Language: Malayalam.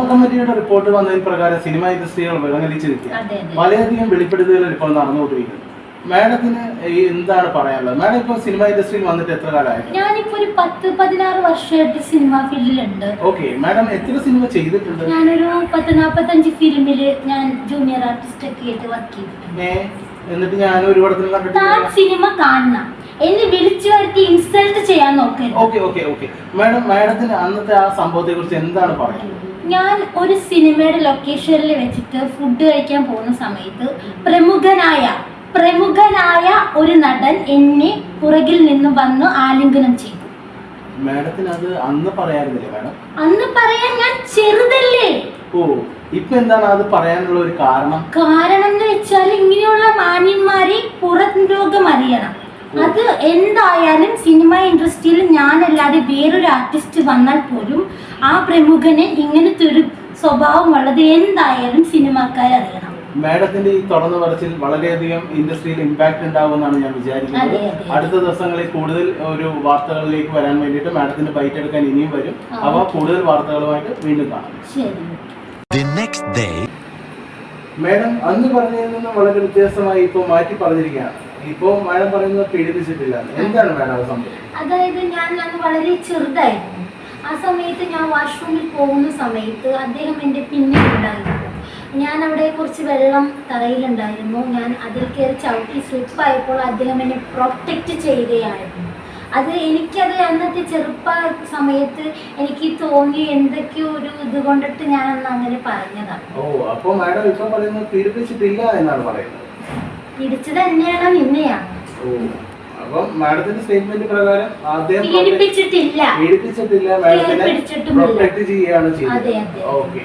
കമ്മിറ്റിയുടെ റിപ്പോർട്ട് വന്നതിന് പ്രകാരം സിനിമ ഇൻഡസ്ട്രികൾ വിളങ്ങലിച്ചിരിക്കുക വളരെയധികം വെളിപ്പെടുത്തലുകൾ ഇപ്പോൾ നടന്നുകൊണ്ടിരിക്കുന്നു. മാഡത്തിന് എന്താണ് പറയാനുള്ളത്? മാഡം ഇപ്പോൾ സിനിമ ഇൻഡസ്ട്രിയിൽ വന്നിട്ട് എത്ര കാലമായി? ഞാനിപ്പോ ഒരു 10-16 വർഷമായിട്ട് സിനിമ ഫീൽഡിലുണ്ട്. ഓക്കെ, മാഡം എത്ര സിനിമ ചെയ്തിട്ടുണ്ട്? ഞാനൊരു 40-45 ഫിലിമില് ഞാൻ ജൂനിയർ ആർട്ടിസ്റ്റ് ഒക്കെ ആയിട്ട് വർക്ക് ചെയ്തിട്ടുണ്ട്. എന്നിട്ട് ഞാൻ ഒരു പടത്തിൽ കണ്ടിട്ടുണ്ട്. സിനിമ കാണണം, എന്നെ വിളിച്ചു വരുത്തി ഇൻസൾട്ട് ചെയ്യാൻ നോക്കരുത്. ഓക്കെ ഓക്കെ ഓക്കെ മാഡത്തിന് അന്നത്തെ ആ സംഭവത്തെ കുറിച്ച് എന്താണ് പറയുന്നത്? ഞാൻ ഒരു സിനിമയുടെ ലൊക്കേഷനിൽ വെച്ചിട്ട് ഫുഡ് കഴിക്കാൻ പോകുന്ന സമയത്ത് പ്രമുഖനായ ഒരു നടൻ എന്നെ പുറകിൽ നിന്ന് വന്ന് ആലിംഗനം ചെയ്തു. മാഡത്തിന് അത് അന്ന് പറയാറില്ലേ മാഡം? അന്ന് പറയാൻ ഞാൻ ചെറുതല്ലേ. ഓ, ഇപ്പൊ എന്താണ് അത് പറയാനുള്ള ഒരു കാരണം? കാരണം എന്ന് വെച്ചാൽ ഇങ്ങനെയുള്ള മാന്യന്മാരെ പുറം ലോകം അറിയണം. അത് എന്തായാലും സിനിമ ഇൻഡസ്ട്രിയിൽ ഞാനല്ലാതെ വേറൊരു ആർട്ടിസ്റ്റ് വന്നാൽ പോലും ആ പ്രമുഖന് ഇങ്ങനത്തെ ഒരു സ്വഭാവം ഉള്ളത് എന്തായാലും സിനിമാക്കാരറിയണം. മാഡത്തിന്റെ ഈ തുറന്നു പറച്ചിൽ വളരെയധികം ഇൻഡസ്ട്രിയിൽ ഇമ്പാക്ട് ഉണ്ടാവുമെന്നാണ് ഞാൻ വിചാരിക്കുന്നത്. അടുത്ത ദിവസങ്ങളിൽ കൂടുതൽ ഒരു വാർത്തകളിലേക്ക് വരാൻ വേണ്ടിയിട്ട് മാഡത്തിന്റെ ബൈറ്റ് എടുക്കാൻ ഇനിയും വരും. അപ്പോൾ കൂടുതൽ വാർത്തകളുമായിട്ട് വീണ്ടും കാണാം. മാഡം അന്ന് പറഞ്ഞതിൽ നിന്ന് വളരെ വ്യത്യസ്തമായി ഇപ്പൊ മാറ്റി പറഞ്ഞിരിക്കുകയാണ്. ഇപ്പൊ മാഡം പറയുന്നത് പീഡിപ്പിച്ചിട്ടില്ല. എന്താണ് മാഡം സംഭവം? അതായത് ഞാൻ വളരെ ചെറുതായിരുന്നു. ആ സമയത്ത് ഞാൻ വാഷ്റൂമിൽ പോകുന്ന സമയത്ത് അദ്ദേഹം എൻ്റെ പിന്നിലുണ്ടായിരുന്നു. ഞാൻ അവിടെ കുറച്ച് വെള്ളം തറയിലുണ്ടായിരുന്നു. ഞാൻ അതിൽ കയറി ചവിട്ടി സ്ലിപ്പായപ്പോൾ അദ്ദേഹം എന്നെ പ്രൊട്ടക്റ്റ് ചെയ്യുകയായിരുന്നു. അത് എനിക്കത് അന്നത്തെ ചെറുപ്പ സമയത്ത് എനിക്ക് തോന്നി എന്തൊക്കെയോ ഒരു ഇത് കൊണ്ടിട്ട് ഞാൻ അന്ന് അങ്ങനെ പറഞ്ഞതാണ്. ഓ, അപ്പോൾ മാഡം ഇപ്പൊ പറയുന്നത് പീഡിപ്പിച്ചിട്ടില്ല എന്നാണ് പറയുന്നത്? പിടിച്ചത് തന്നെയാണോ നിന്നെയാണ്? ഓ, അപ്പം മാഡത്തിന്റെ സ്റ്റേറ്റ്മെന്റ് പ്രകാരം പീഡിപ്പിച്ചിട്ടില്ല, മാഡത്തിനെ പ്രൊട്ടക്ട് ചെയ്യുകയാണ് ചെയ്തത്. ഓക്കെ.